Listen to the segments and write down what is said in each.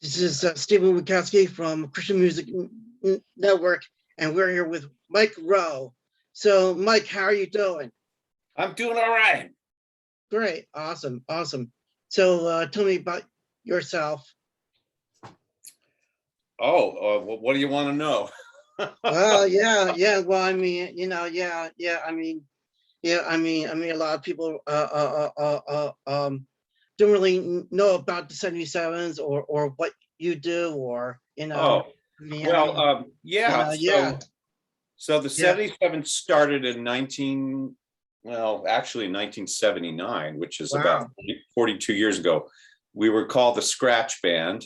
This is Stephen Wikowski from Christian Music Network, and we're here with Mike Roe. So, Mike, how are you doing? I'm doing all right. Great, awesome. So, tell me about yourself. What do you want to know? Well, yeah. Well, I mean, a lot of people don't really know about the 77s or what you do, or Yeah. So the yeah. 77 started in 1979, which is about Wow. 42 years ago. We were called the Scratch Band,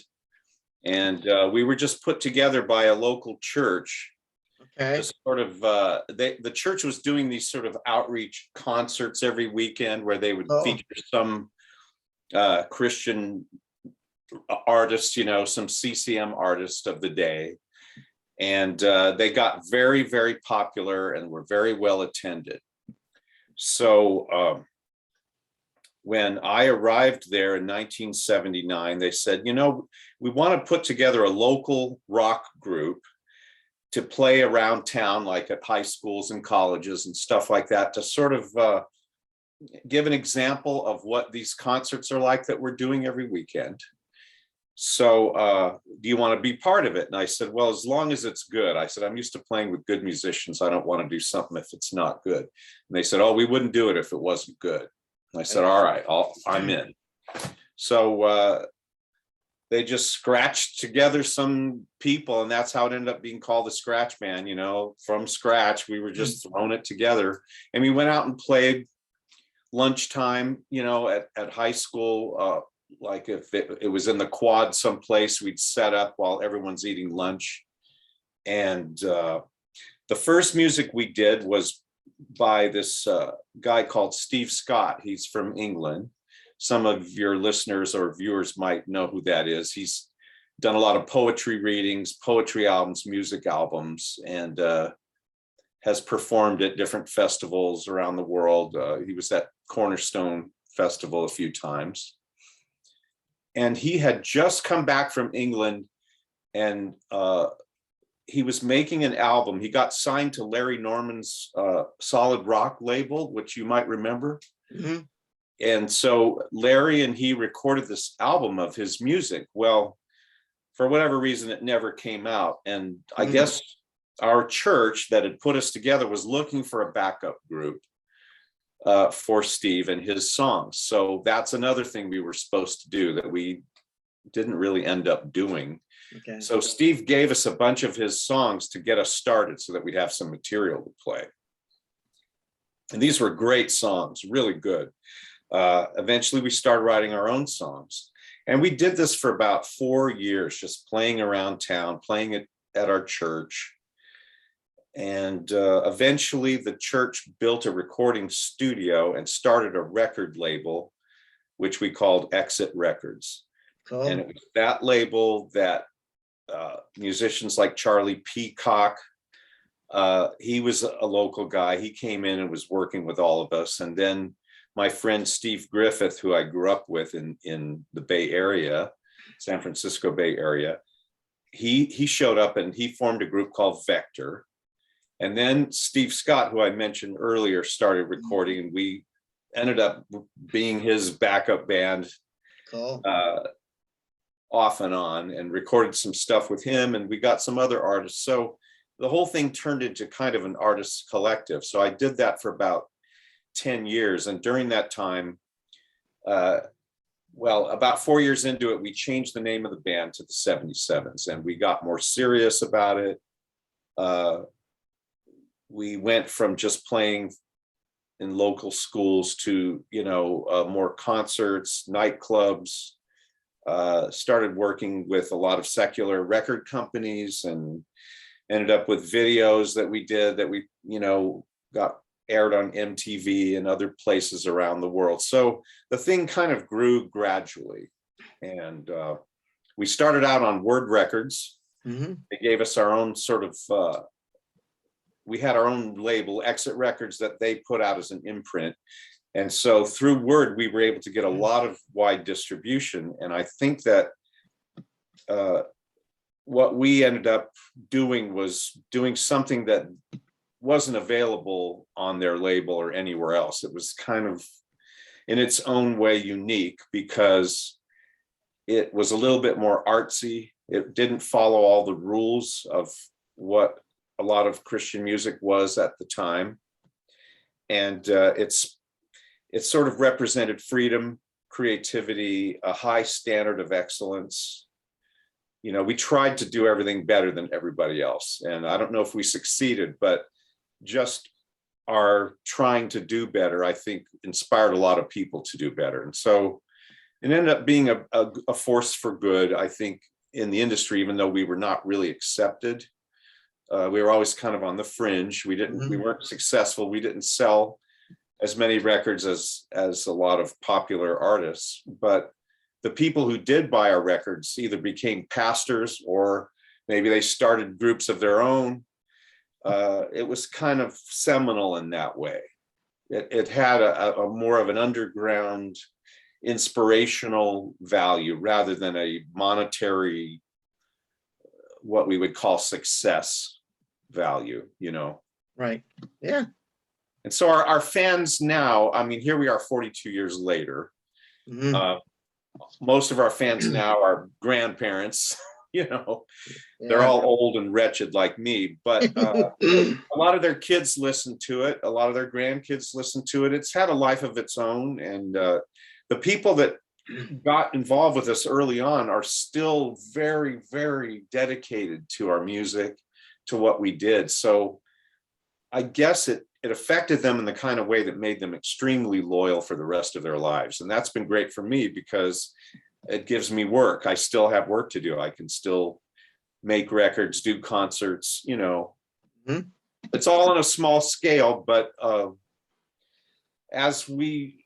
and we were just put together by a local church. Okay. To sort of, the church was doing these sort of outreach concerts every weekend where they would feature some Christian artists, some CCM artists of the day. And they got very, very popular and were very well attended. So when I arrived there in 1979, they said, we want to put together a local rock group to play around town, like at high schools and colleges and stuff like that, to sort of give an example of what these concerts are like that we're doing every weekend. So do you want to be part of it? And I said, well, as long as it's good. I said, I'm used to playing with good musicians. I don't want to do something if it's not good. And they said, oh, we wouldn't do it if it wasn't good. And I said, all right, I'm in. So they just scratched together some people, and that's how it ended up being called the Scratch Band. From scratch, we were just throwing it together. And we went out and played lunchtime, at high school. Like if it was in the quad someplace, we'd set up while everyone's eating lunch. And the first music we did was by this guy called Steve Scott. He's from England. Some of your listeners or viewers might know who that is. He's done a lot of poetry readings, poetry albums, music albums, and has performed at different festivals around the world. He was at Cornerstone Festival a few times. And he had just come back from England, and he was making an album. He got signed to Larry Norman's Solid Rock label, which you might remember. Mm-hmm. And so Larry and he recorded this album of his music. Well, for whatever reason, it never came out. And I guess our church that had put us together was looking for a backup group for Steve and his songs. So that's another thing we were supposed to do that we didn't really end up doing. Okay. So Steve gave us a bunch of his songs to get us started so that we'd have some material to play. And these were great songs, really good. Eventually we started writing our own songs, and we did this for about 4 years, just playing around town, playing it at our church. And eventually the church built a recording studio and started a record label, which we called Exit Records. Cool. And it was that label that musicians like Charlie Peacock, he was a local guy. He came in and was working with all of us. And then my friend Steve Griffith, who I grew up with in the Bay Area, San Francisco Bay Area, he showed up and he formed a group called Vector. And then Steve Scott, who I mentioned earlier, started recording, and we ended up being his backup band. Cool. Off and on, and recorded some stuff with him, and we got some other artists. So the whole thing turned into kind of an artist collective. So I did that for about 10 years. And during that time, about 4 years into it, we changed the name of the band to the 77s, and we got more serious about it. We went from just playing in local schools to, more concerts, nightclubs, started working with a lot of secular record companies, and ended up with videos that we did that we, got aired on MTV and other places around the world. So the thing kind of grew gradually. And we started out on Word Records. Mm-hmm. They gave us our own sort of, we had our own label, Exit Records, that they put out as an imprint. And so through Word, we were able to get a lot of wide distribution. And I think that what we ended up doing was doing something that wasn't available on their label or anywhere else. It was kind of in its own way unique because it was a little bit more artsy. It didn't follow all the rules of what a lot of Christian music was at the time. And it sort of represented freedom, creativity, a high standard of excellence. You know, we tried to do everything better than everybody else. And I don't know if we succeeded, but just our trying to do better, I think, inspired a lot of people to do better. And so it ended up being a force for good, I think, in the industry, even though we were not really accepted. We were always kind of on the fringe. We weren't successful. We didn't sell as many records as a lot of popular artists, but the people who did buy our records either became pastors or maybe they started groups of their own. It was kind of seminal in that way. It had a more of an underground inspirational value rather than a monetary, what we would call success value, you know? Right. Yeah. And so our fans now, I mean, here we are 42 years later. Most of our fans now are grandparents, you know, they're all old and wretched like me, but a lot of their kids listen to it. A lot of their grandkids listen to it. It's had a life of its own. And the people that got involved with us early on are still very, very dedicated to our music, to what we did. So I guess it affected them in the kind of way that made them extremely loyal for the rest of their lives. And that's been great for me because it gives me work. I still have work to do. I can still make records, do concerts, you know. It's all on a small scale, but as we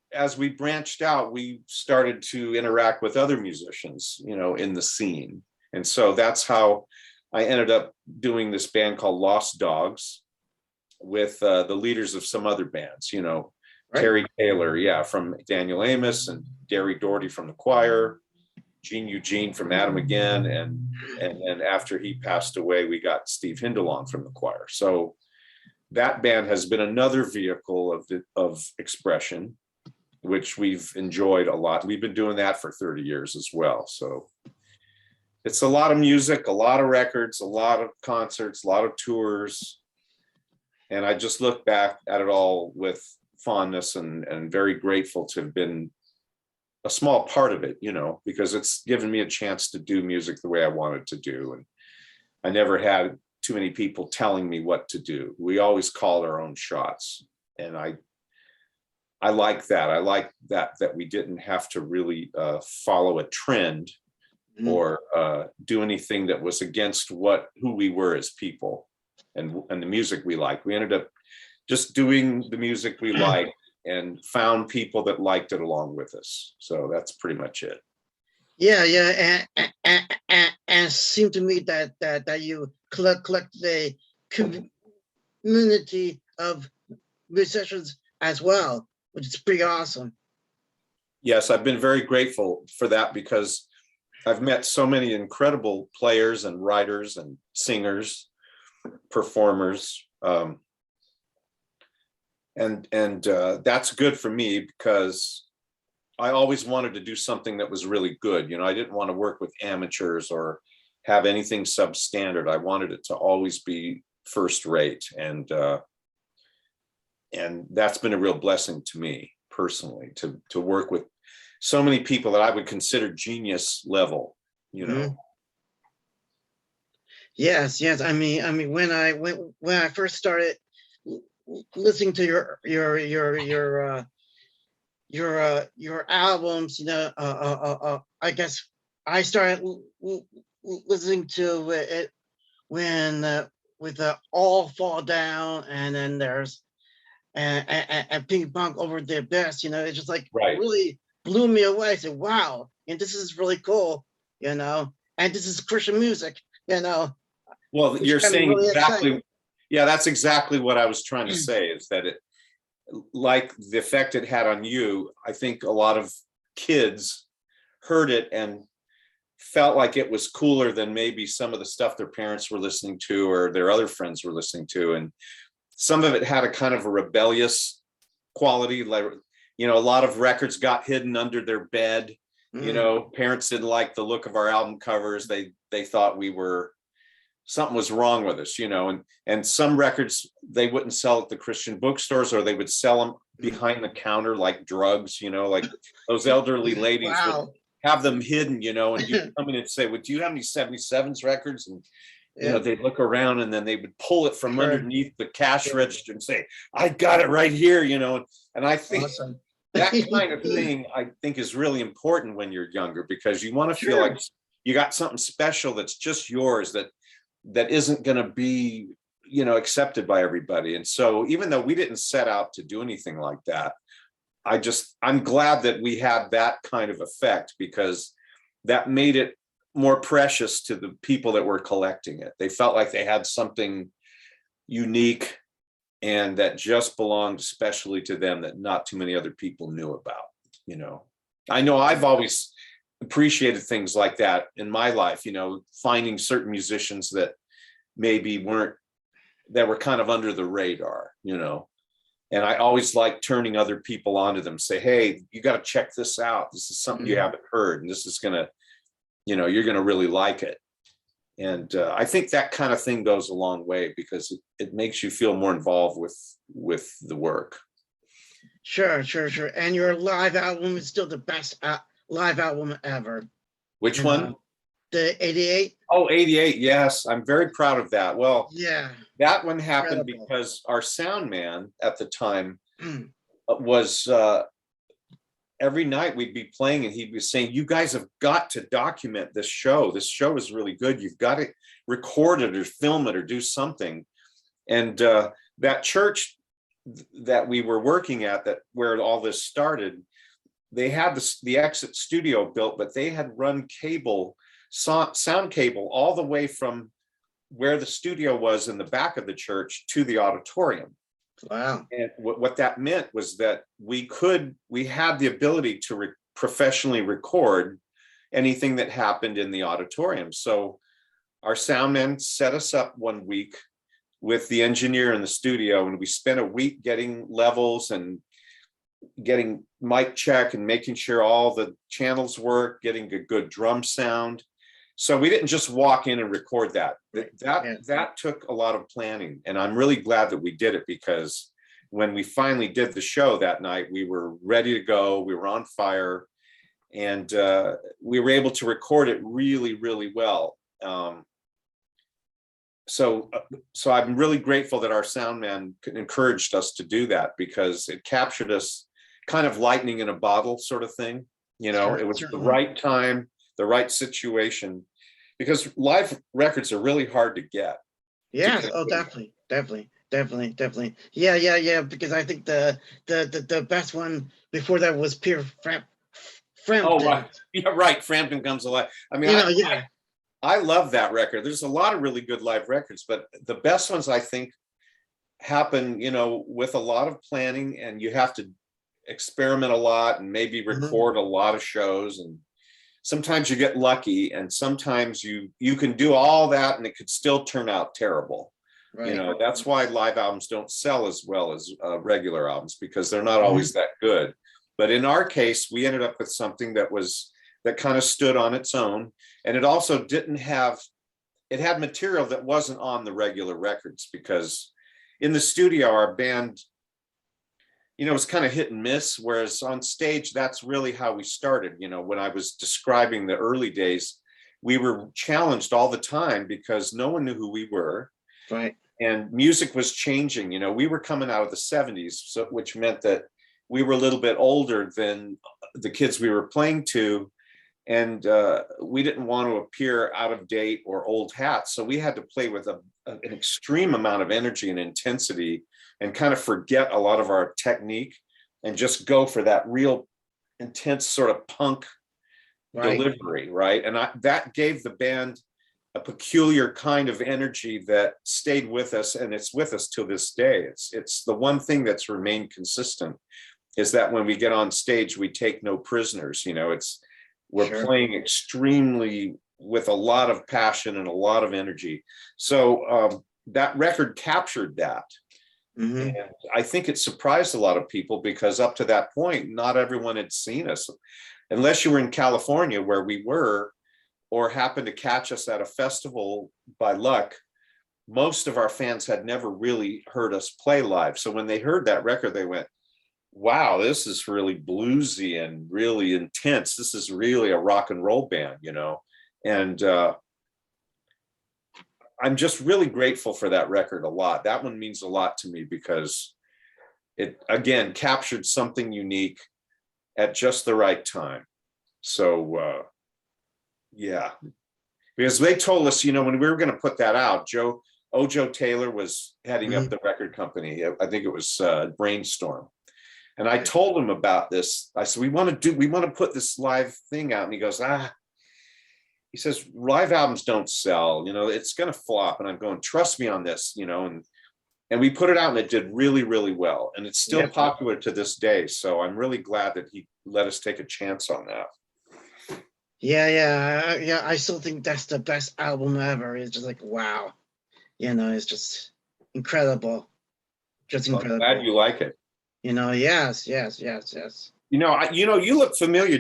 branched out, we started to interact with other musicians, you know, in the scene. And so that's how I ended up doing this band called Lost Dogs with the leaders of some other bands, you know, right. Terry Taylor, from Daniel Amos, and Derry Doherty from the Choir, Gene Eugene from Adam Again, and then after he passed away, we got Steve Hindalong from the Choir. So that band has been another vehicle of expression, which we've enjoyed a lot. We've been doing that for 30 years as well. So it's a lot of music, a lot of records, a lot of concerts, a lot of tours. And I just look back at it all with fondness and very grateful to have been a small part of it, you know, because it's given me a chance to do music the way I wanted to do. And I never had too many people telling me what to do. We always called our own shots. And I like that. I like that we didn't have to really follow a trend or do anything that was against who we were as people and the music we liked. We ended up just doing the music we liked and found people that liked it along with us. So that's pretty much it. Yeah, and it seemed to me that you collect a community of musicians as well, which is pretty awesome. Yes, I've been very grateful for that because I've met so many incredible players and writers and singers, performers, and that's good for me because I always wanted to do something that was really good. You know, I didn't want to work with amateurs or have anything substandard. I wanted it to always be first rate, and that's been a real blessing to me personally to work with so many people that I would consider genius level, you know. Yes. I mean, when I first started listening to your albums, you know, I guess I started listening to it when with All Fall Down, and then there's and Pink Bunk Over Their Best. You know, it just like really blew me away. I said, wow, and this is really cool, you know, and this is Christian music, you know. Well, you're saying really exactly. Exciting. Yeah, that's exactly what I was trying to say, is that it, like the effect it had on you, I think a lot of kids heard it and felt like it was cooler than maybe some of the stuff their parents were listening to or their other friends were listening to. And some of it had a kind of a rebellious quality, like, you know, a lot of records got hidden under their bed. You know, parents didn't like the look of our album covers. They thought something was wrong with us, you know, and some records they wouldn't sell at the Christian bookstores, or they would sell them behind the counter like drugs, you know, like those elderly ladies would have them hidden, you know, and you come in and say, well, do you have any 77s records? And you know, they'd look around and then they would pull it from underneath the cash register and say, I got it right here, you know. And I think that kind of thing, I think, is really important when you're younger, because you want to feel like you got something special that's just yours, that isn't going to be, you know, accepted by everybody. And so even though we didn't set out to do anything like that, I'm glad that we had that kind of effect, because that made it more precious to the people that were collecting it. They felt like they had something unique and that just belonged especially to them, that not too many other people knew about, you know. I know I've always appreciated things like that in my life, you know, finding certain musicians that maybe were kind of under the radar, you know. And I always like turning other people onto them, say, hey, you got to check this out. This is something you haven't heard, and this is going to, you know, you're going to really like it. And I think that kind of thing goes a long way, because it makes you feel more involved with the work. Sure. And your live album is still the best live album ever. Which one? The 88. Oh, 88. Yes. I'm very proud of that. Well, yeah, that one happened because our sound man at the time was, every night we'd be playing and he'd be saying, you guys have got to document this show. This show is really good. You've got to record it or film it or do something. And that church that we were working at, where all this started, they had the exit studio built, but they had run sound cable all the way from where the studio was in the back of the church to the auditorium. Wow. And what that meant was that we had the ability to professionally record anything that happened in the auditorium. So our sound man set us up one week with the engineer in the studio, and we spent a week getting levels and getting mic check and making sure all the channels work, getting a good drum sound. So we didn't just walk in and record that. That took a lot of planning, and I'm really glad that we did it, because when we finally did the show that night, we were ready to go. We were on fire, and we were able to record it really, really well. So I'm really grateful that our sound man encouraged us to do that, because it captured us kind of lightning in a bottle sort of thing. You know, it was the right time, the right situation, because live records are really hard to get. Yes. Oh, definitely. Yeah. Because I think the best one before that was Pure Frampton. Oh, right. Yeah, right. Frampton Comes Alive. I mean, I love that record. There's a lot of really good live records, but the best ones, I think, happen, you know, with a lot of planning, and you have to experiment a lot and maybe record a lot of shows, and sometimes you get lucky, and sometimes you can do all that and it could still turn out terrible. Right. You know, that's why live albums don't sell as well as regular albums, because they're not always that good. But in our case, we ended up with something that kind of stood on its own, and it also had material that wasn't on the regular records, because in the studio, our band, you know, it was kind of hit and miss, whereas on stage, that's really how we started. You know, when I was describing the early days, we were challenged all the time because no one knew who we were. Right. And music was changing. You know, we were coming out of the 70s, which meant that we were a little bit older than the kids we were playing to. And we didn't want to appear out of date or old hat. So we had to play with an extreme amount of energy and intensity, and kind of forget a lot of our technique and just go for that real intense sort of punk delivery, right? And that gave the band a peculiar kind of energy that stayed with us, and it's with us till this day. It's the one thing that's remained consistent, is that when we get on stage, we take no prisoners. You know, were Sure. playing extremely with a lot of passion and a lot of energy. So that record captured that. Mm-hmm. And I think it surprised a lot of people because up to that point, not everyone had seen us. Unless you were in California where we were, or happened to catch us at a festival by luck, most of our fans had never really heard us play live. So when they heard that record, they went, wow, this is really bluesy and really intense. This is really a rock and roll band, you know? And I'm just really grateful for that record a lot. That one means a lot to me because it, again, captured something unique at just the right time. So, yeah, because they told us, you know, when we were going to put that out, Joe Taylor was heading up the record company. I think it was Brainstorm. And I told him about this. I said, we want to put this live thing out. And he goes, he says, live albums don't sell, you know, it's going to flop. And I'm going, trust me on this, you know, and we put it out and it did really, really well. And it's still popular to this day. So I'm really glad that he let us take a chance on that. Yeah. I still think that's the best album ever. It's just like, wow. You know, it's just incredible. Just incredible. I'm glad you like it. You know, yes. You know, you look familiar.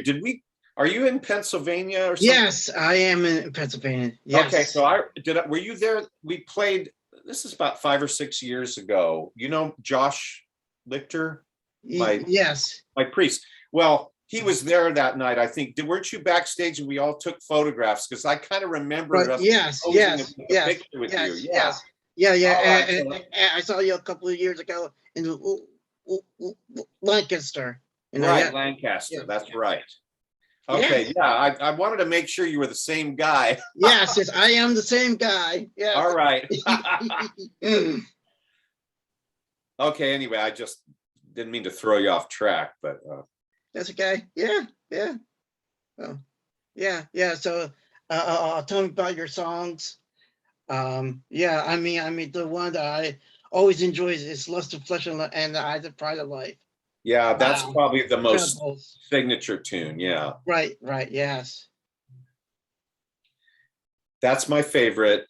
Are you in Pennsylvania or something? Yes, I am in Pennsylvania. Yes. Okay, so were you there? We played, this is about 5 or 6 years ago. You know Josh Lichter? Yes. My priest. Well, he was there that night, I think. Weren't you backstage and we all took photographs? Because I kind of remember us posing a picture with you. Yeah. Right, and I saw you a couple of years ago in Lancaster. You know, right, Lancaster. That's right. Okay, I wanted to make sure you were the same guy. Yes, I am the same guy. Yes. All right. Okay, anyway, I just didn't mean to throw you off track, but that's okay. Yeah. Well, yeah. So tell me about your songs. I mean the one that I always enjoy is Lust of Flesh and the Eyes of Pride of Life. Yeah, that's probably the most signature tune. Yeah. Right. Yes. That's my favorite.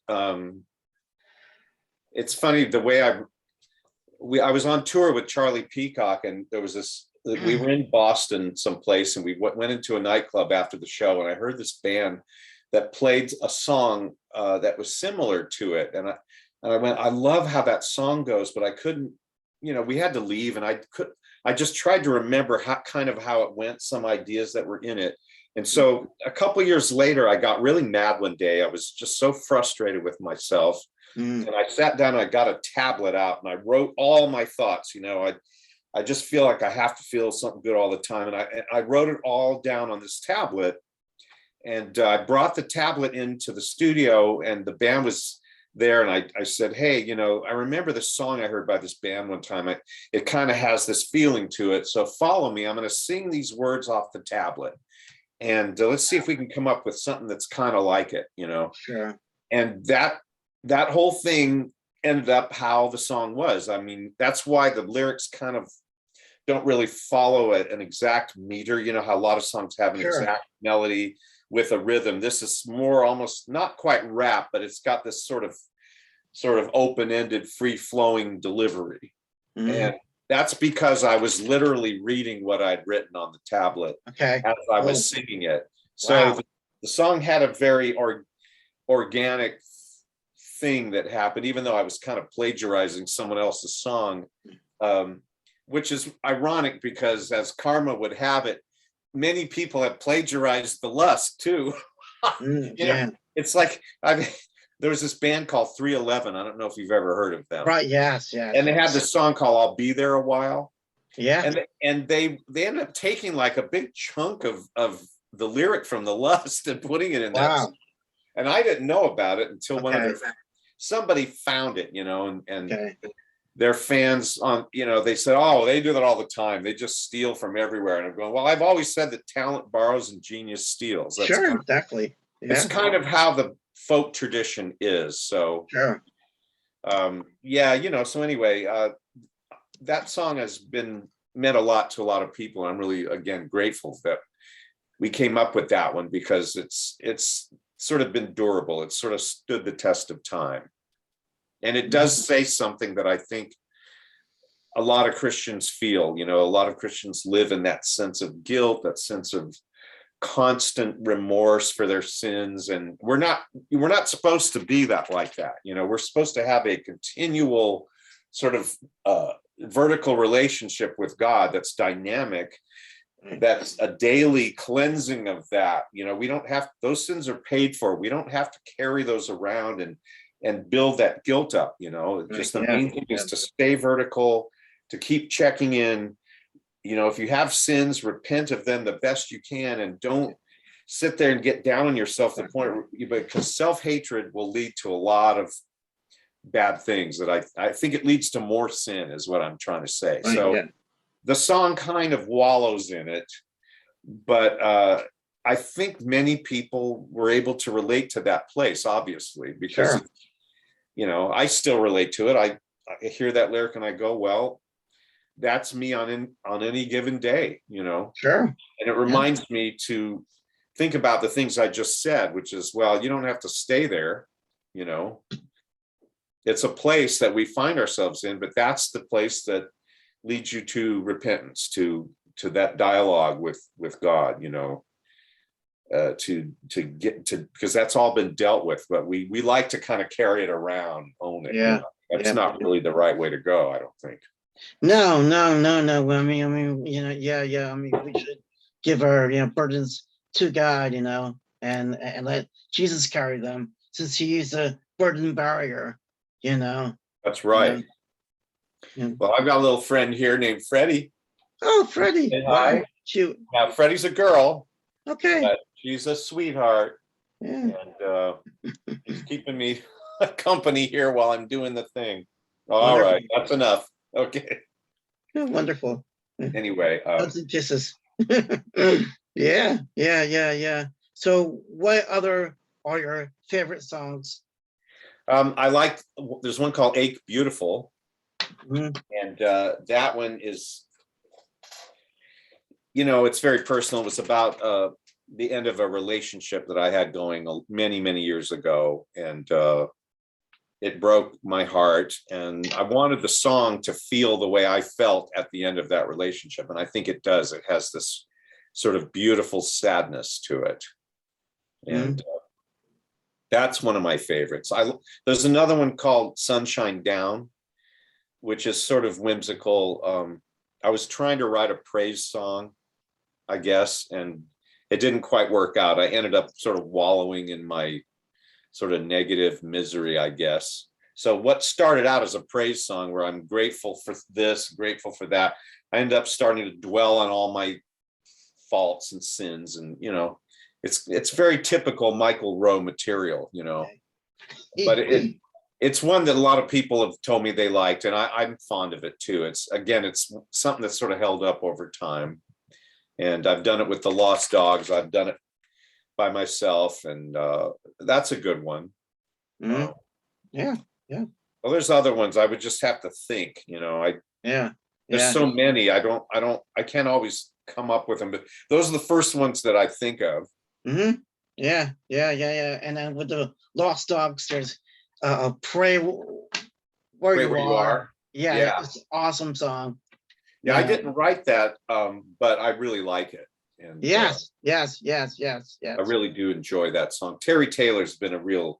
It's funny the way I was on tour with Charlie Peacock, and there was this. We were in Boston someplace, and we went into a nightclub after the show, and I heard this band that played a song that was similar to it, and I went, I love how that song goes, but I couldn't. You know, we had to leave, and I just tried to remember how it went, some ideas that were in it. And so a couple of years later, I got really mad one day. I was just so frustrated with myself. And I sat down and I got a tablet out and I wrote all my thoughts. You know, I just feel like I have to feel something good all the time. And I wrote it all down on this tablet. And I brought the tablet into the studio and the band was there. And I said, hey, you know, I remember this song I heard by this band one time. It kind of has this feeling to it. So follow me. I'm going to sing these words off the tablet. And let's see if we can come up with something that's kind of like it, you know? Sure. And that whole thing ended up how the song was. I mean, that's why the lyrics kind of don't really follow an exact meter. You know how a lot of songs have an exact melody with a rhythm. This is more almost not quite rap, but it's got this sort of open-ended, free-flowing delivery. And that's because I was literally reading what I'd written on the tablet as I was singing it. So the song had a very organic thing that happened, even though I was kind of plagiarizing someone else's song, which is ironic because as karma would have it, many people have plagiarized the Lust too. You know, it's like, there was this band called 311. I don't know if you've ever heard of them. Right. Yes. And they had this song called I'll Be There a While. Yeah. And they ended up taking like a big chunk of the lyric from the Lust and putting it in that song. And I didn't know about it until somebody found it, you know, and their fans on, you know, they said, oh, they do that all the time. They just steal from everywhere. And I'm going, well, I've always said that talent borrows and genius steals. That's Definitely. Yeah. It's kind of how the folk tradition is. So, you know, so anyway, that song has meant a lot to a lot of people. I'm really, again, grateful that we came up with that one because it's sort of been durable. It's sort of stood the test of time. And it does say something that I think a lot of Christians feel. You know, a lot of Christians live in that sense of guilt, that sense of constant remorse for their sins. And we're not supposed to be that like that. You know, we're supposed to have a continual sort of vertical relationship with God that's dynamic, that's a daily cleansing of that. You know, we don't have, those sins are paid for. We don't have to carry those around and build that guilt up. You know, just the main thing is to stay vertical, to keep checking in. You know, if you have sins, repent of them the best you can, and don't sit there and get down on yourself to the point where because self-hatred will lead to a lot of bad things that I think it leads to more sin, is what I'm trying to say. So the song kind of wallows in it, but I think many people were able to relate to that place, obviously, because you know, I still relate to it. I hear that lyric and I go, well, that's me on any given day, you know. And it reminds me to think about the things I just said, which is, well, you don't have to stay there, you know. It's a place that we find ourselves in, but that's the place that leads you to repentance, to that dialogue with God, you know, to get to, because that's all been dealt with, but we like to kind of carry it around, own it. You know? That's not really the right way to go, I don't think. No. I mean, you know, I mean, we should give our, you know, burdens to God, you know, and let Jesus carry them, since He's a burden barrier, you know. That's right. Well, I've got a little friend here named Freddie. Oh, Freddie! Say wow, hi. cute. Now, Freddie's a girl. Okay. But she's a sweetheart, and she's keeping me company here while I'm doing the thing. All right, that's enough. Okay. Wonderful. Anyway, hugs and kisses. Yeah. So, what other are your favorite songs? I like. There's one called "Ache Beautiful," and that one is, you know, it's very personal. It was about the end of a relationship that I had going many years ago, and it broke my heart, and I wanted the song to feel the way I felt at the end of that relationship, and I think it does. It has this sort of beautiful sadness to it, and that's one of my favorites. There's another one called "Sunshine Down," which is sort of whimsical. I was trying to write a praise song, I guess, and it didn't quite work out. I ended up sort of wallowing in my sort of negative misery, I guess. So what started out as a praise song where I'm grateful for this, grateful for that, I ended up starting to dwell on all my faults and sins. And, you know, it's very typical Michael Roe material, you know, but it's one that a lot of people have told me they liked, and I'm fond of it too. It's something that's sort of held up over time. And I've done it with the Lost Dogs. I've done it by myself, and that's a good one. Yeah. Well, there's other ones. I would just have to think, you know. There's so many. I can't always come up with them, but those are the first ones that I think of. Yeah. And then with the Lost Dogs, there's Pray Where You Are. Yeah, it's an awesome song. Yeah, I didn't write that, but I really like it. And yes. I really do enjoy that song. Terry Taylor's been a real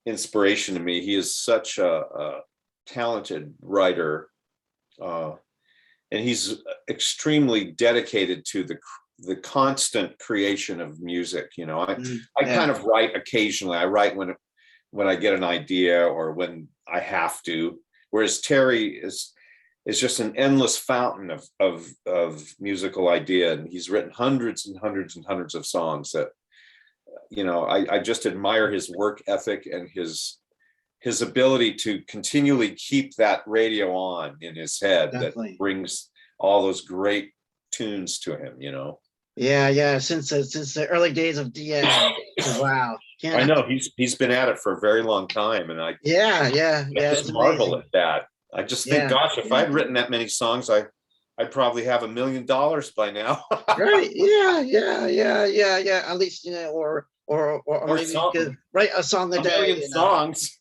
inspiration to me. He is such a talented writer, and he's extremely dedicated to the constant creation of music. You know, I kind of write occasionally. I write when I get an idea or when I have to, whereas Terry is just an endless fountain of musical idea. And he's written hundreds and hundreds of songs that, you know, I just admire his work ethic and his ability to continually keep that radio on in his head. Definitely. That brings all those great tunes to him, you know. Yeah. Since the early days of DM. Wow. I know he's been at it for a very long time. And I just marvel at that. I just think, gosh, if I'd written that many songs, I'd probably have $1 million by now. Right. Yeah. At least, or Or maybe you could write a song a a day, million songs.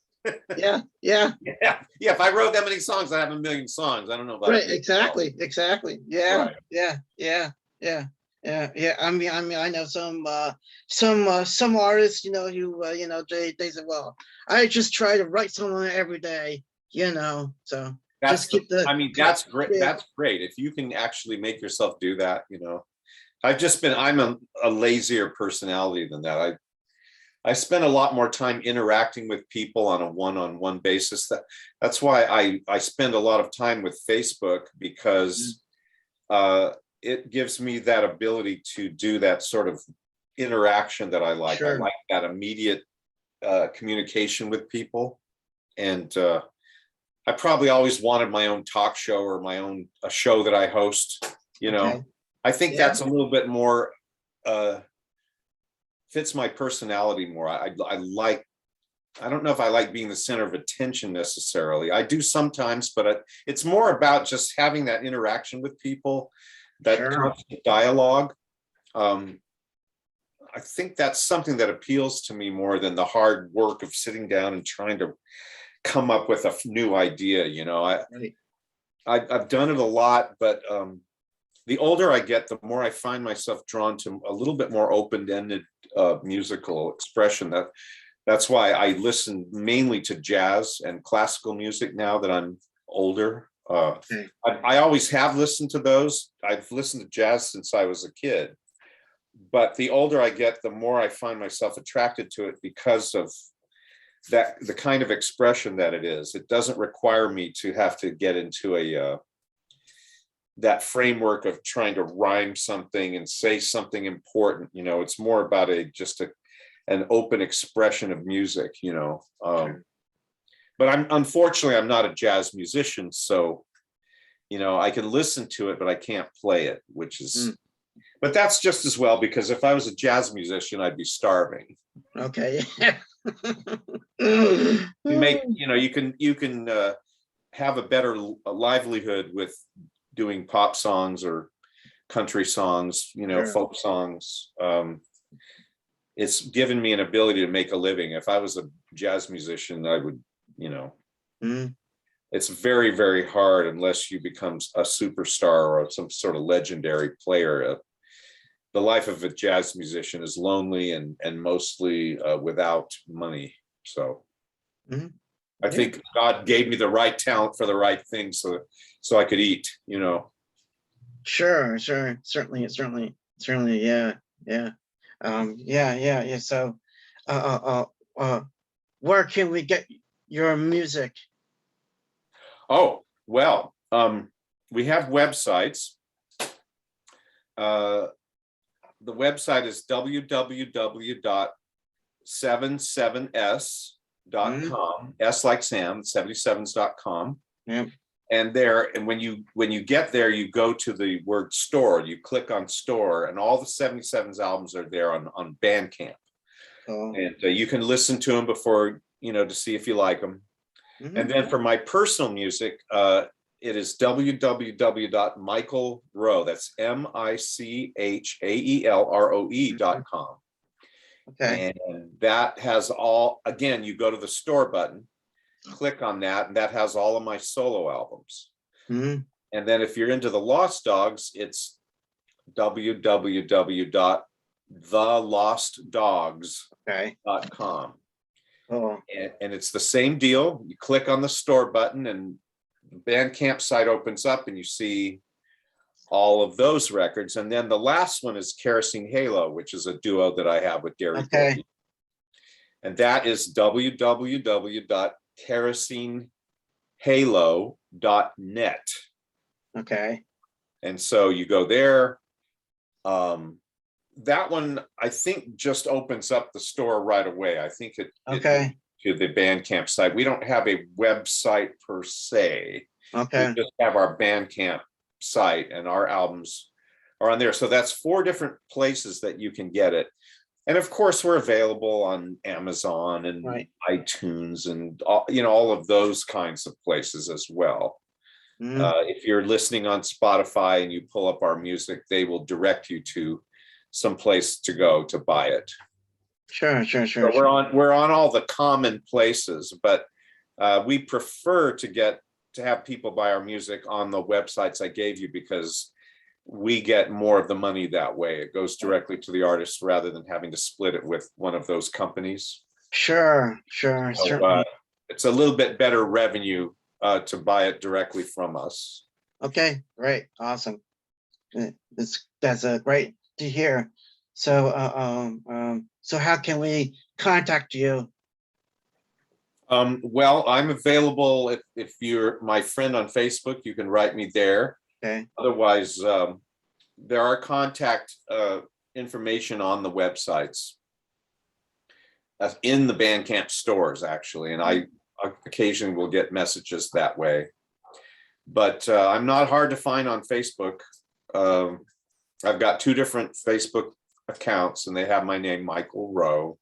Yeah. Yeah, if I wrote that many songs, I have 1 million songs. I don't know about Right. a million songs. Exactly. Yeah. Right. Yeah. I know some artists, they say, well, I just try to write someone every day, so just keep the, That's great. yeah, That's great. If you can actually make yourself do that, I'm a lazier personality than that. I spend a lot more time interacting with people on a one-on-one basis. That's why I spend a lot of time with Facebook, because it gives me that ability to do that sort of interaction that I like. I sure. like that immediate communication with people. And I probably always wanted my own talk show or a show that I host, Okay. I think Yeah. that's a little bit more fits my personality more. I don't know if I like being the center of attention necessarily. I do sometimes, but it's more about just having that interaction with people, that Sure. constant dialogue. I think that's something that appeals to me more than the hard work of sitting down and trying to come up with a new idea. Right. I've done it a lot, but the older I get, the more I find myself drawn to a little bit more open-ended musical expression. That's why I listen mainly to jazz and classical music now that I'm older. Okay. I always have listened to those. I've listened to jazz since I was a kid, but the older I get, the more I find myself attracted to it because of the kind of expression that it is. It doesn't require me to have to get into that framework of trying to rhyme something and say something important. It's more about an open expression of music. Sure. But unfortunately I'm not a jazz musician, so I can listen to it, but I can't play it, which is. But that's just as well, because if I was a jazz musician, I'd be starving. Okay. You can have a better livelihood with doing pop songs or country songs, Sure. folk songs. It's given me an ability to make a living. If I was a jazz musician, I would, it's very, very hard unless you become a superstar or some sort of legendary player. The life of a jazz musician is lonely and mostly without money. So I think God gave me the right talent for the right thing, so I could eat. Sure. Certainly. Yeah. So, where can we get your music? Oh, well, we have websites. The website is www.77s.com. S like Sam, 77s.com. Yeah. And when you get there, you go to the word store. You click on store, and all the 77s albums are there on Bandcamp. Oh. And you can listen to them before, to see if you like them. And then for my personal music, it is www.michaelroe. That's MICHAELROE.com. Okay. And that has again, you go to the store button, click on that, and that has all of my solo albums. And then if you're into the Lost Dogs, it's www.thelostdogs.com. Oh. And it's the same deal. You click on the store button and the Bandcamp site opens up and you see all of those records. And then the last one is Kerosine Halo, which is a duo that I have with Gary. Okay. And that is www.kerosinehalo.net. Okay. And so you go there. That one, I think, just opens up the store right away. I think it to the Bandcamp site. We don't have a website per se. Okay. We just have our Bandcamp site, and our albums are on there. So that's 4 different places that you can get it. And of course, we're available on Amazon and iTunes and all of those kinds of places as well. If you're listening on Spotify and you pull up our music, they will direct you to some place to go to buy it. Sure. So we're on all the common places, but we prefer to have people buy our music on the websites I gave you, because we get more of the money that way. It goes directly to the artist rather than having to split it with one of those companies. Sure. So, Certainly. it's a little bit better revenue to buy it directly from us. Okay, great, awesome. That's great to hear. So, so how can we contact you? Well, I'm available if you're my friend on Facebook. You can write me there. Okay. Otherwise, there are contact information on the websites, in the Bandcamp stores, actually, and I occasionally will get messages that way. But I'm not hard to find on Facebook. I've got 2 different Facebook accounts, and they have my name, Michael Roe,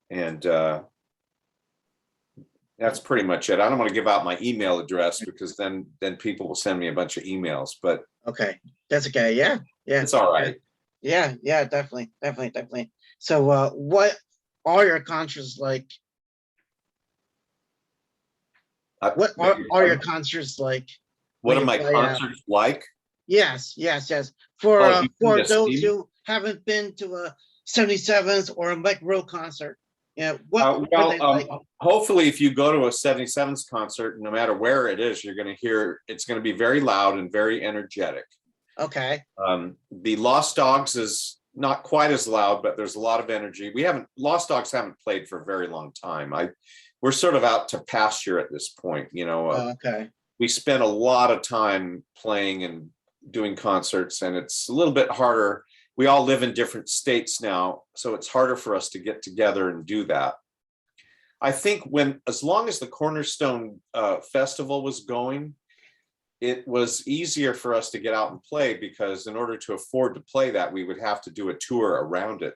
and that's pretty much it. I don't want to give out my email address, because then people will send me a bunch of emails. But okay, that's okay. Yeah, it's all right. Yeah, definitely. So, what are your concerts like? What are your concerts like? What are my concerts like? Yes. For those see? who haven't been to a 77s or a Mike Roe concert, what are they like? Hopefully, if you go to a 77s concert, no matter where it is, you're going to hear it's going to be very loud and very energetic. Okay. The Lost Dogs is not quite as loud, but there's a lot of energy. Lost Dogs haven't played for a very long time. We're sort of out to pasture at this point, Okay. We spent a lot of time playing and doing concerts, and it's a little bit harder. We all live in different states now, so it's harder for us to get together and do that. I think as long as the Cornerstone Festival was going, it was easier for us to get out and play, because in order to afford to play that, we would have to do a tour around it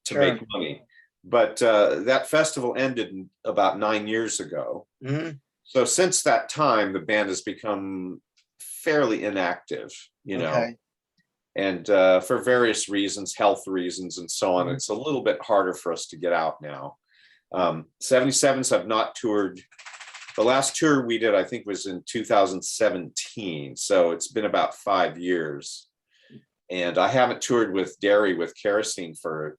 to make money. But that festival ended about 9 years ago. So since that time, the band has become fairly inactive, Okay. And for various reasons, health reasons and so on, it's a little bit harder for us to get out now. 77s have not toured. The last tour we did, I think, was in 2017. So it's been about 5 years. And I haven't toured with Derry with Kerosine for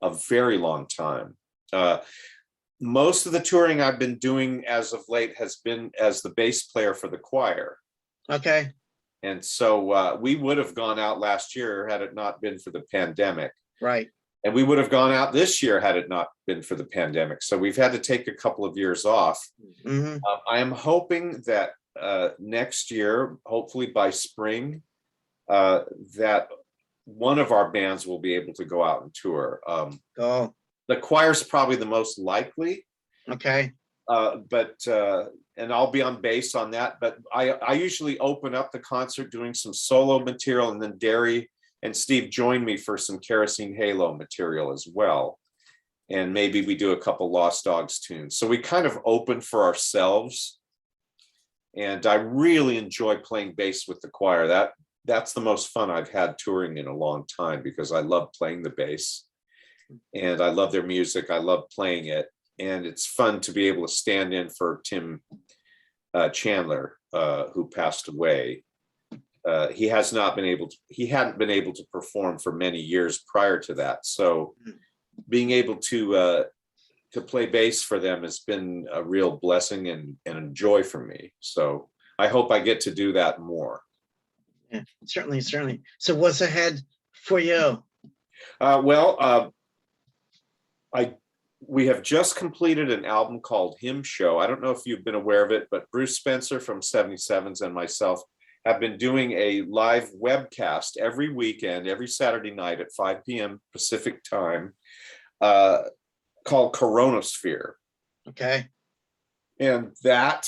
a very long time. Most of the touring I've been doing as of late has been as the bass player for the choir. Okay. And so we would have gone out last year had it not been for the pandemic. Right. And we would have gone out this year had it not been for the pandemic. So we've had to take a couple of years off. I am hoping that next year, hopefully by spring, that one of our bands will be able to go out and tour. The choir's probably the most likely. Okay. And I'll be on bass on that. But I usually open up the concert doing some solo material, and then Derry and Steve join me for some Kerosine Halo material as well. And maybe we do a couple Lost Dogs tunes. So we kind of open for ourselves. And I really enjoy playing bass with the choir. That's the most fun I've had touring in a long time, because I love playing the bass and I love their music. I love playing it. And it's fun to be able to stand in for Tim Chandler, who passed away. He hadn't been able to perform for many years prior to that. So being able to play bass for them has been a real blessing and a joy for me. So I hope I get to do that more. Yeah, certainly. So what's ahead for you? We have just completed an album called Hymn Show. I don't know if you've been aware of it, but Bruce Spencer from 77s and myself have been doing a live webcast every weekend, every Saturday night at 5 p.m. Pacific time, called Coronosphere. Okay. And that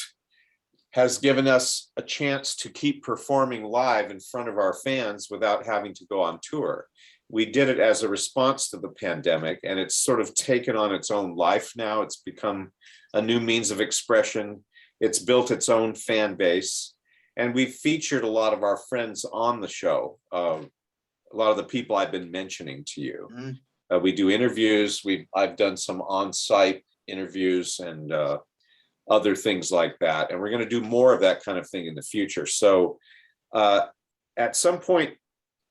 has given us a chance to keep performing live in front of our fans without having to go on tour. We did it as a response to the pandemic, and it's sort of taken on its own life now. It's become a new means of expression. it's built its own fan base. And we've featured a lot of our friends on the show. A lot of the people I've been mentioning to you. Mm-hmm. We do interviews. I've done some on-site interviews and other things like that. And we're going to do more of that kind of thing in the future. So at some point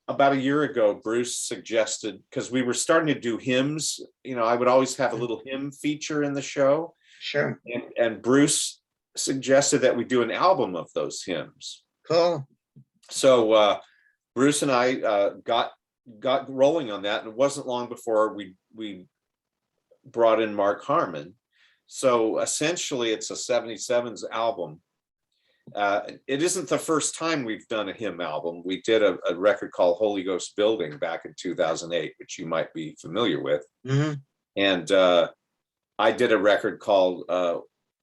about a year ago, Bruce suggested, because we were starting to do hymns, I would always have a little hymn feature in the show. Sure. And Bruce suggested that we do an album of those hymns. Cool. So Bruce and I got rolling on that, and it wasn't long before we brought in Mark Harmon. So essentially, it's a 77s album. It isn't the first time we've done a hymn album. We did a record called Holy Ghost Building back in 2008, which you might be familiar with. Mm-hmm. And I did a record called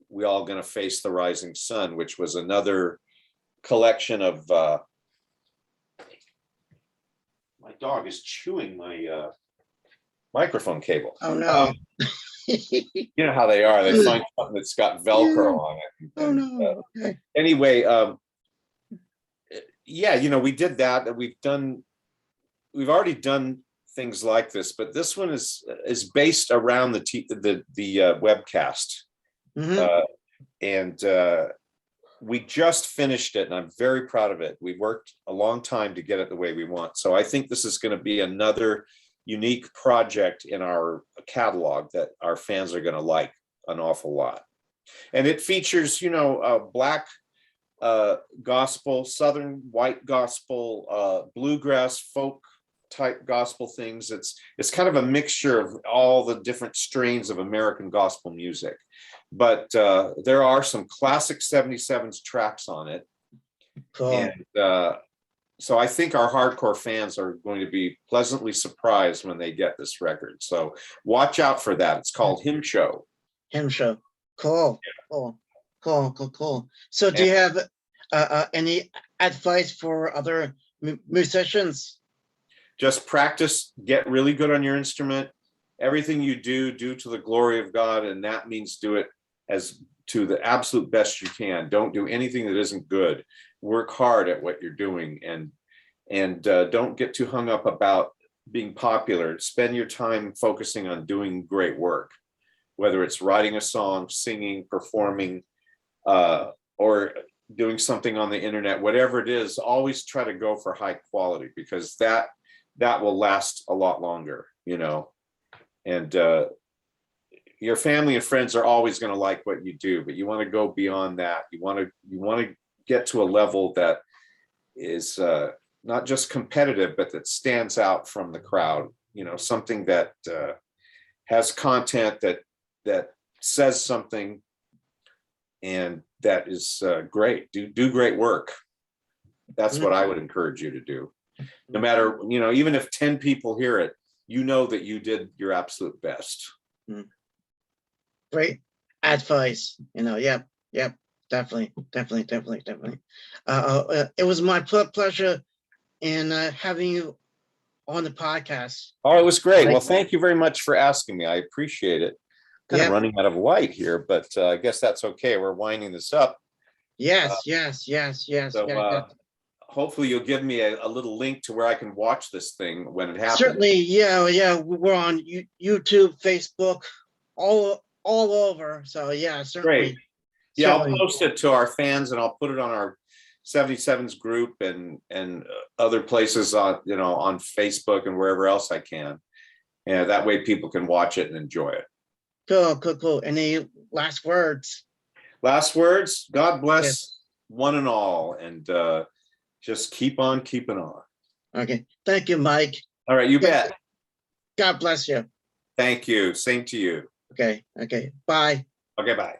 We All Gonna Face the Rising Sun, which was another collection of my dog is chewing my microphone cable. Oh no. You know how they are. They find something that's got Velcro on it. Oh no. Okay. Anyway, we did that. We've already done things like this, but this one is based around the webcast. Mm-hmm. And we just finished it, and I'm very proud of it. We worked a long time to get it the way we want. So I think this is going to be another unique project in our catalog that our fans are going to like an awful lot. And it features, Black gospel, Southern white gospel, bluegrass, folk type gospel things. It's kind of a mixture of all the different strains of American gospel music. But there are some classic 77s tracks on it. Cool. And so I think our hardcore fans are going to be pleasantly surprised when they get this record. So watch out for that. It's called Hymn Show. Hymn Show. Cool. Yeah. Cool. So do you have any advice for other musicians? Just practice, get really good on your instrument. Everything you do to the glory of God. And that means do it as to the absolute best you can. Don't do anything that isn't good. Work hard at what you're doing, and don't get too hung up about being popular. Spend your time focusing on doing great work, whether it's writing a song, singing, performing, or doing something on the internet. Whatever it is, always try to go for high quality, because that will last a lot longer, and your family and friends are always going to like what you do, but you want to go beyond that. You want to get to a level that is not just competitive, but that stands out from the crowd. Something that has content that says something, and that is great. Do great work. That's what I would encourage you to do. No matter, even if 10 people hear it, that you did your absolute best. Great advice. Yep. Definitely. It was my pleasure in having you on the podcast. Oh, it was great. Well, thank you very much for asking me. I appreciate it. Kind of running out of light here, but I guess that's okay. We're winding this up. Yes. So hopefully you'll give me a little link to where I can watch this thing when it happens. Certainly, yeah. We're on YouTube, Facebook, all over. So yeah, certainly. Great. Yeah, I'll post it to our fans, and I'll put it on our 77s group and other places on on Facebook and wherever else I can. And that way people can watch it and enjoy it. Cool. Any last words? Last words. God bless one and all, and just keep on keeping on. Okay. Thank you, Mike. All right, you bet. God bless you. Thank you. Same to you. Okay. Bye. Okay, bye.